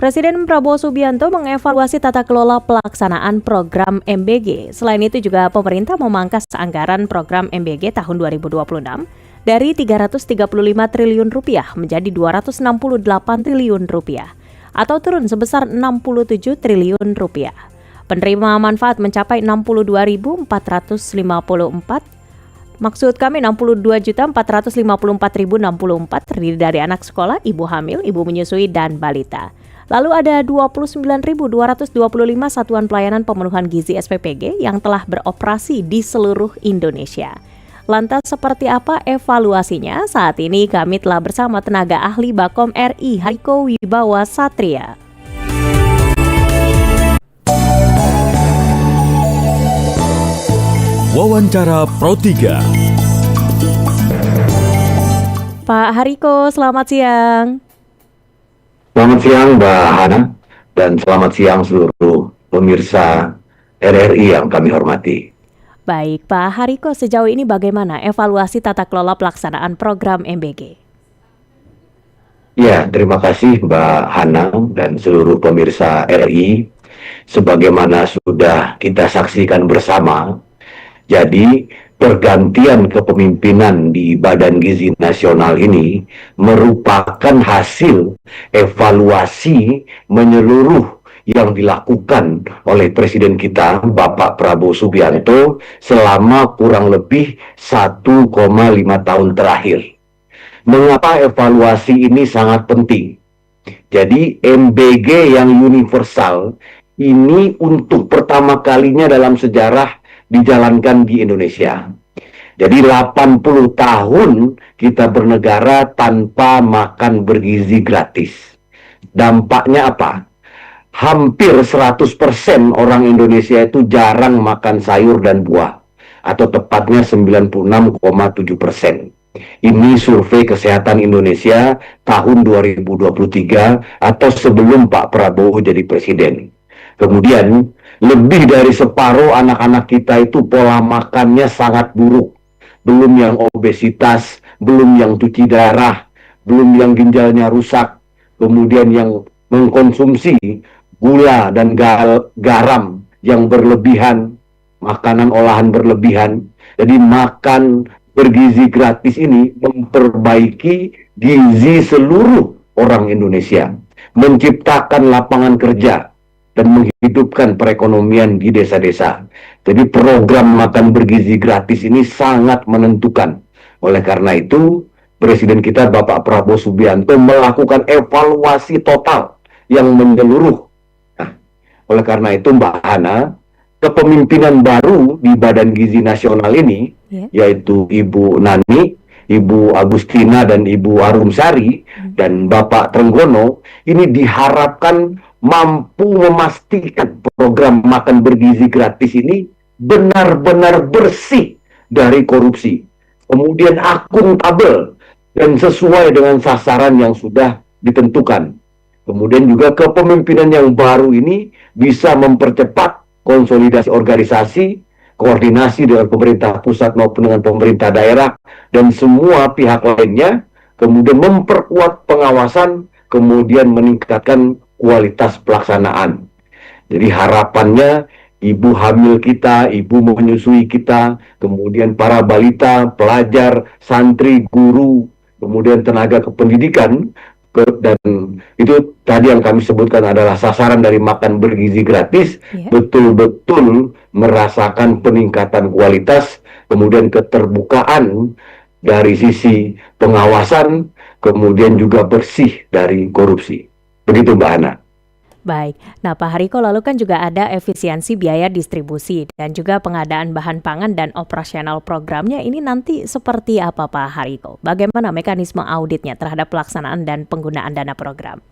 Presiden Prabowo Subianto mengevaluasi tata kelola pelaksanaan program MBG. Selain itu juga pemerintah memangkas anggaran program MBG tahun 2026 dari Rp335 triliun menjadi Rp268 triliun atau turun sebesar Rp67 triliun. Penerima manfaat mencapai 62.454.064 terdiri dari anak sekolah, ibu hamil, ibu menyusui, dan balita. Lalu ada 29.225 satuan pelayanan pemenuhan gizi SPPG yang telah beroperasi di seluruh Indonesia. Lantas seperti apa evaluasinya? Saat ini kami telah bersama tenaga ahli Bakom RI Hariko Wibawa Satria. Wawancara Pro 3. Pak Hariko, selamat siang. Selamat siang Mbak Hana, dan selamat siang seluruh pemirsa RRI yang kami hormati. Baik, Pak Hariko, sejauh ini bagaimana evaluasi tata kelola pelaksanaan program MBG? Ya, terima kasih Mbak Hana dan seluruh pemirsa RRI. Sebagaimana sudah kita saksikan bersama, jadi pergantian kepemimpinan di Badan Gizi Nasional ini merupakan hasil evaluasi menyeluruh yang dilakukan oleh Presiden kita, Bapak Prabowo Subianto, selama kurang lebih 1,5 tahun terakhir. Mengapa evaluasi ini sangat penting? Jadi MBG yang universal ini untuk pertama kalinya dalam sejarah dijalankan di Indonesia. Jadi 80 tahun kita bernegara tanpa makan bergizi gratis. Dampaknya apa? Hampir 100% orang Indonesia itu jarang makan sayur dan buah, atau tepatnya 96,7%. Ini survei Kesehatan Indonesia tahun 2023 atau sebelum Pak Prabowo jadi presiden. Kemudian lebih dari separuh anak-anak kita itu pola makannya sangat buruk. Belum yang obesitas, belum yang cuci darah, belum yang ginjalnya rusak, kemudian yang mengkonsumsi gula dan garam yang berlebihan, makanan olahan berlebihan. Jadi makan bergizi gratis ini memperbaiki gizi seluruh orang Indonesia, menciptakan lapangan kerja, dan menghidupkan perekonomian di desa-desa. Jadi program makan bergizi gratis ini sangat menentukan. Oleh karena itu, Presiden kita Bapak Prabowo Subianto melakukan evaluasi total yang menyeluruh. Nah, oleh karena itu Mbak Hana, kepemimpinan baru di Badan Gizi Nasional ini, yaitu Ibu Nani, Ibu Agustina, dan Ibu Arumsari, dan Bapak Trenggono, ini diharapkan mampu memastikan program makan bergizi gratis ini benar-benar bersih dari korupsi, kemudian akuntabel dan sesuai dengan sasaran yang sudah ditentukan. Kemudian juga kepemimpinan yang baru ini bisa mempercepat konsolidasi organisasi, koordinasi dengan pemerintah pusat maupun dengan pemerintah daerah dan semua pihak lainnya, kemudian memperkuat pengawasan, kemudian meningkatkan kualitas pelaksanaan. Jadi harapannya ibu hamil kita, ibu menyusui kita, kemudian para balita, pelajar, santri, guru, kemudian tenaga kependidikan, dan itu tadi yang kami sebutkan adalah sasaran dari makan bergizi gratis, betul-betul merasakan peningkatan kualitas, kemudian keterbukaan dari sisi pengawasan, kemudian juga bersih dari korupsi. Begitu Mbak Hana. Baik, nah Pak Hariko, lalu kan juga ada efisiensi biaya distribusi dan juga pengadaan bahan pangan dan operasional programnya ini nanti seperti apa Pak Hariko? Bagaimana mekanisme auditnya terhadap pelaksanaan dan penggunaan dana program?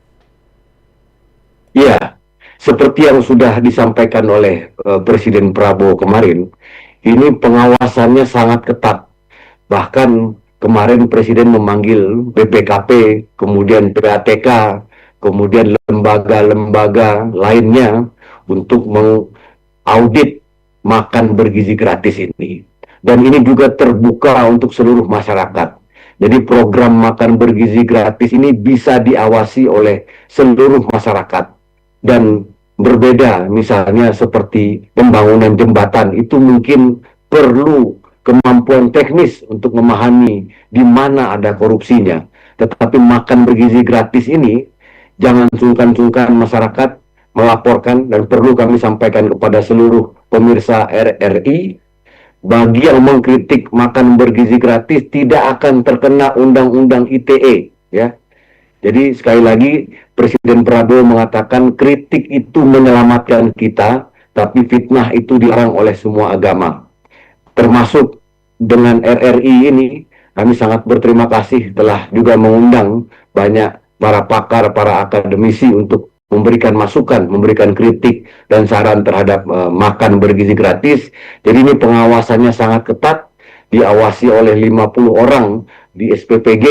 Ya, seperti yang sudah disampaikan oleh Presiden Prabowo kemarin, ini pengawasannya sangat ketat. Bahkan kemarin Presiden memanggil BPKP, kemudian PATK, kemudian lembaga-lembaga lainnya untuk mengaudit makan bergizi gratis ini. Dan ini juga terbuka untuk seluruh masyarakat. Jadi program makan bergizi gratis ini bisa diawasi oleh seluruh masyarakat. Dan berbeda misalnya seperti pembangunan jembatan, itu mungkin perlu kemampuan teknis untuk memahami di mana ada korupsinya. Tetapi makan bergizi gratis ini jangan sungkan-sungkan masyarakat melaporkan, dan perlu kami sampaikan kepada seluruh pemirsa RRI, bagi yang mengkritik makan bergizi gratis tidak akan terkena undang-undang ITE, ya. Jadi sekali lagi Presiden Prabowo mengatakan kritik itu menyelamatkan kita, tapi fitnah itu dilarang oleh semua agama. Termasuk dengan RRI ini, kami sangat berterima kasih telah juga mengundang banyak para pakar, para akademisi untuk memberikan masukan, memberikan kritik dan saran terhadap makan bergizi gratis. Jadi ini pengawasannya sangat ketat, diawasi oleh 50 orang di SPPG,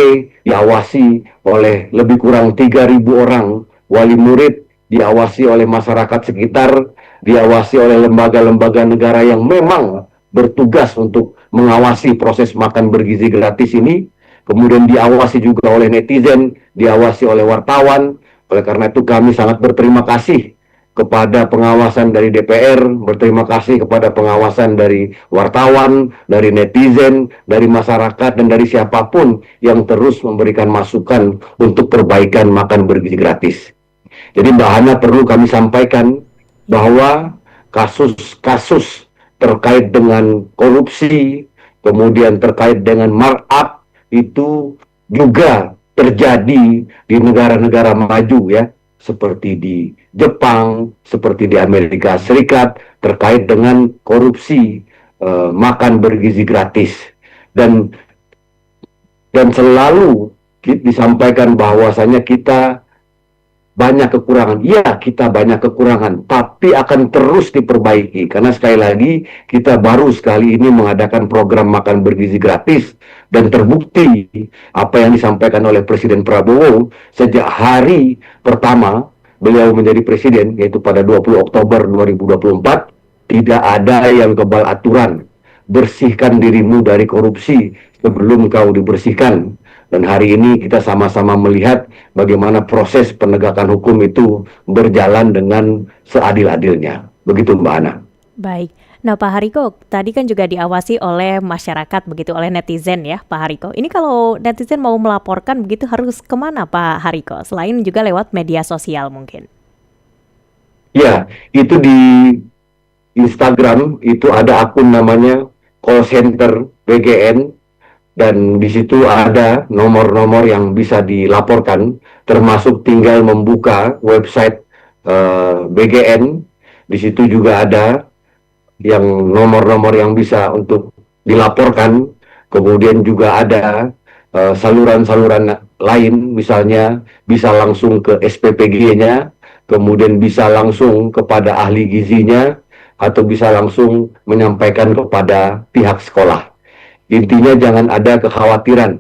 diawasi oleh lebih kurang 3.000 orang wali murid, diawasi oleh masyarakat sekitar, diawasi oleh lembaga-lembaga negara yang memang bertugas untuk mengawasi proses makan bergizi gratis ini, kemudian diawasi juga oleh netizen, diawasi oleh wartawan. Oleh karena itu kami sangat berterima kasih kepada pengawasan dari DPR, berterima kasih kepada pengawasan dari wartawan, dari netizen, dari masyarakat, dan dari siapapun yang terus memberikan masukan untuk perbaikan makan bergizi gratis. Jadi Mbak Hana, perlu kami sampaikan bahwa kasus-kasus terkait dengan korupsi, kemudian terkait dengan markup, itu juga terjadi di negara-negara maju, ya, seperti di Jepang, seperti di Amerika Serikat, terkait dengan korupsi makan bergizi gratis. Dan selalu disampaikan bahwasanya kita banyak kekurangan. Ya, kita banyak kekurangan, tapi akan terus diperbaiki. Karena sekali lagi, kita baru sekali ini mengadakan program makan bergizi gratis, dan terbukti apa yang disampaikan oleh Presiden Prabowo sejak hari pertama beliau menjadi presiden, yaitu pada 20 Oktober 2024, tidak ada yang kebal aturan. Bersihkan dirimu dari korupsi sebelum kau dibersihkan. Dan hari ini kita sama-sama melihat bagaimana proses penegakan hukum itu berjalan dengan seadil-adilnya. Begitu Mbak Ana. Baik. Nah Pak Hariko, tadi kan juga diawasi oleh masyarakat begitu, oleh netizen ya Pak Hariko. Ini kalau netizen mau melaporkan begitu harus kemana Pak Hariko? Selain juga lewat media sosial mungkin. Ya, itu di Instagram itu ada akun namanya call center BGN, dan di situ ada nomor-nomor yang bisa dilaporkan, termasuk tinggal membuka website BGN. Di situ juga ada yang nomor-nomor yang bisa untuk dilaporkan. Kemudian juga ada saluran-saluran lain, misalnya bisa langsung ke SPPG-nya, kemudian bisa langsung kepada ahli gizinya, atau bisa langsung menyampaikan kepada pihak sekolah. Intinya jangan ada kekhawatiran.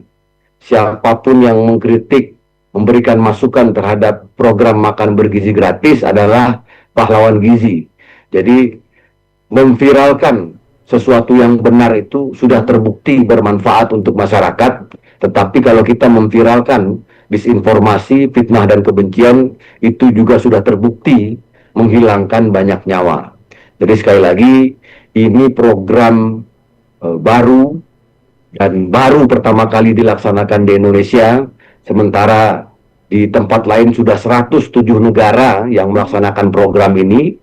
Siapapun yang mengkritik, memberikan masukan terhadap program makan bergizi gratis adalah pahlawan gizi. Jadi memviralkan sesuatu yang benar itu sudah terbukti bermanfaat untuk masyarakat. Tetapi kalau kita memviralkan disinformasi, fitnah dan kebencian, itu juga sudah terbukti menghilangkan banyak nyawa. Jadi sekali lagi, ini program baru, dan baru pertama kali dilaksanakan di Indonesia, sementara di tempat lain sudah 107 negara yang melaksanakan program ini.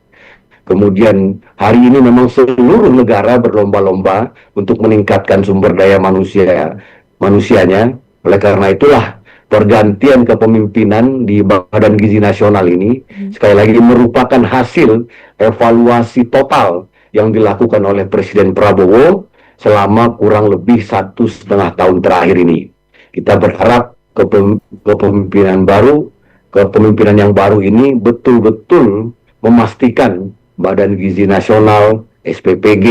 Kemudian hari ini memang seluruh negara berlomba-lomba untuk meningkatkan sumber daya manusianya. Oleh karena itulah pergantian kepemimpinan di Badan Gizi Nasional ini sekali lagi merupakan hasil evaluasi total yang dilakukan oleh Presiden Prabowo selama kurang lebih 1,5 tahun terakhir ini. Kita berharap kepemimpinan yang baru ini betul-betul memastikan Badan Gizi Nasional, SPPG,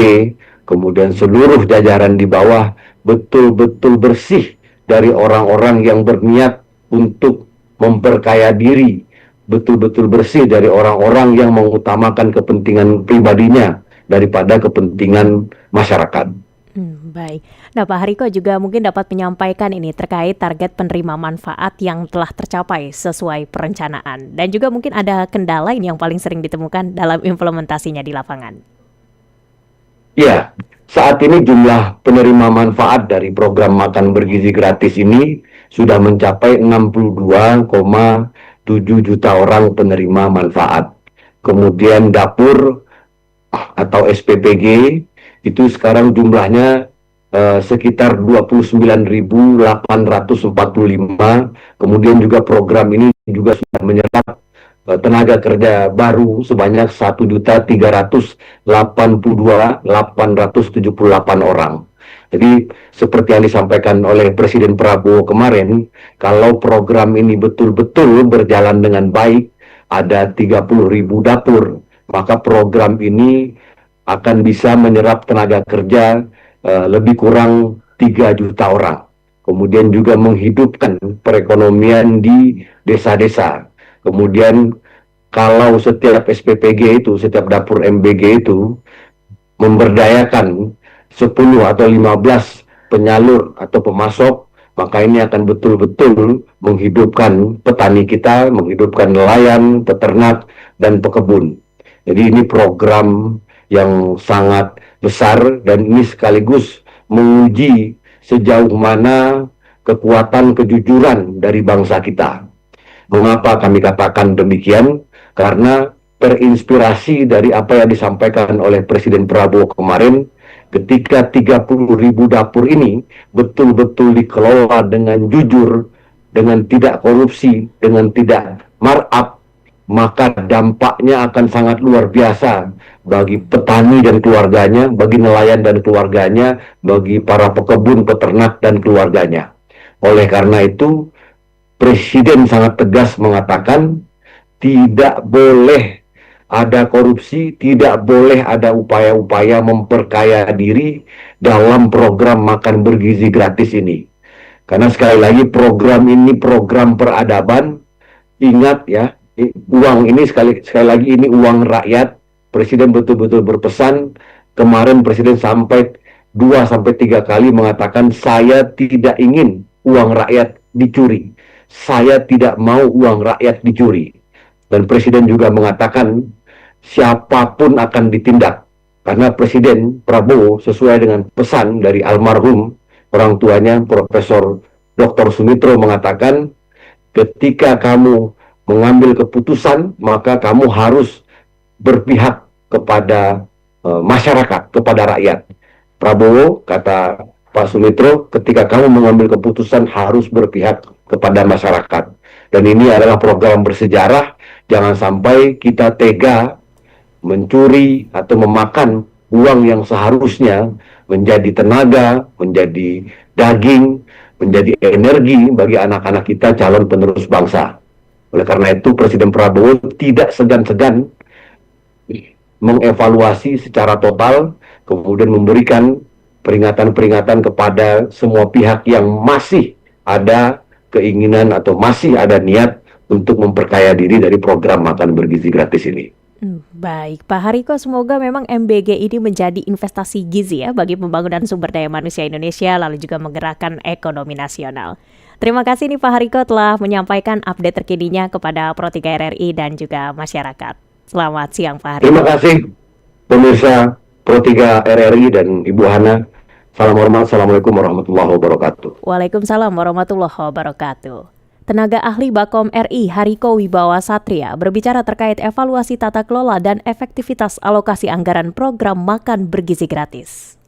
kemudian seluruh jajaran di bawah betul-betul bersih dari orang-orang yang berniat untuk memperkaya diri, betul-betul bersih dari orang-orang yang mengutamakan kepentingan pribadinya daripada kepentingan masyarakat. Baik. Nah, Pak Hariko juga mungkin dapat menyampaikan ini terkait target penerima manfaat yang telah tercapai sesuai perencanaan. Dan juga mungkin ada kendala ini yang paling sering ditemukan dalam implementasinya di lapangan. Ya, saat ini jumlah penerima manfaat dari program makan bergizi gratis ini sudah mencapai 62,7 juta orang penerima manfaat. Kemudian dapur atau SPPG itu sekarang jumlahnya sekitar 29.845. Kemudian juga program ini juga sudah menyerap tenaga kerja baru sebanyak 1.382.878 orang. Jadi seperti yang disampaikan oleh Presiden Prabowo kemarin, kalau program ini betul-betul berjalan dengan baik, ada 30.000 dapur, maka program ini akan bisa menyerap tenaga kerja lebih kurang 3 juta orang. Kemudian juga menghidupkan perekonomian di desa-desa. Kemudian kalau setiap SPPG itu, setiap dapur MBG itu memberdayakan 10 atau 15 penyalur atau pemasok, maka ini akan betul-betul menghidupkan petani kita, menghidupkan nelayan, peternak, dan pekebun. Jadi ini program yang sangat besar dan ini sekaligus menguji sejauh mana kekuatan kejujuran dari bangsa kita. Mengapa kami katakan demikian? Karena terinspirasi dari apa yang disampaikan oleh Presiden Prabowo kemarin, ketika 30.000 dapur ini betul-betul dikelola dengan jujur, dengan tidak korupsi, dengan tidak markup, maka dampaknya akan sangat luar biasa bagi petani dan keluarganya, bagi nelayan dan keluarganya, bagi para pekebun, peternak dan keluarganya. Oleh karena itu, Presiden sangat tegas mengatakan tidak boleh ada korupsi, tidak boleh ada upaya-upaya memperkaya diri dalam program makan bergizi gratis ini. Karena sekali lagi program ini program peradaban. Ingat ya, uang ini sekali lagi ini uang rakyat. Presiden betul-betul berpesan. Kemarin Presiden sampai 2-3 kali mengatakan saya tidak ingin uang rakyat dicuri. Saya tidak mau uang rakyat dicuri. Dan Presiden juga mengatakan siapapun akan ditindak. Karena Presiden Prabowo sesuai dengan pesan dari almarhum orang tuanya Profesor Dr. Sumitro mengatakan ketika kamu mengambil keputusan maka kamu harus berpihak kepada masyarakat, kepada rakyat. Prabowo kata Pak Sumitro, ketika kamu mengambil keputusan harus berpihak kepada masyarakat. Dan ini adalah program bersejarah. Jangan sampai kita tega mencuri atau memakan uang yang seharusnya menjadi tenaga, menjadi daging, menjadi energi bagi anak-anak kita calon penerus bangsa. Oleh karena itu Presiden Prabowo tidak segan-segan mengevaluasi secara total, kemudian memberikan peringatan-peringatan kepada semua pihak yang masih ada keinginan atau masih ada niat untuk memperkaya diri dari program makan bergizi gratis ini. Baik, Pak Hariko, semoga memang MBG ini menjadi investasi gizi ya bagi pembangunan sumber daya manusia Indonesia, lalu juga menggerakkan ekonomi nasional. Terima kasih nih Pak Hariko telah menyampaikan update terkininya kepada Pro 3 RRI dan juga masyarakat. Selamat siang Pak Hariko. Terima kasih pemirsa Pro 3 RRI dan Ibu Hana. Salam hormat, Assalamualaikum warahmatullahi wabarakatuh. Waalaikumsalam warahmatullahi wabarakatuh. Tenaga ahli Bakom RI Hariko Wibawa Satria berbicara terkait evaluasi tata kelola dan efektivitas alokasi anggaran program makan bergizi gratis.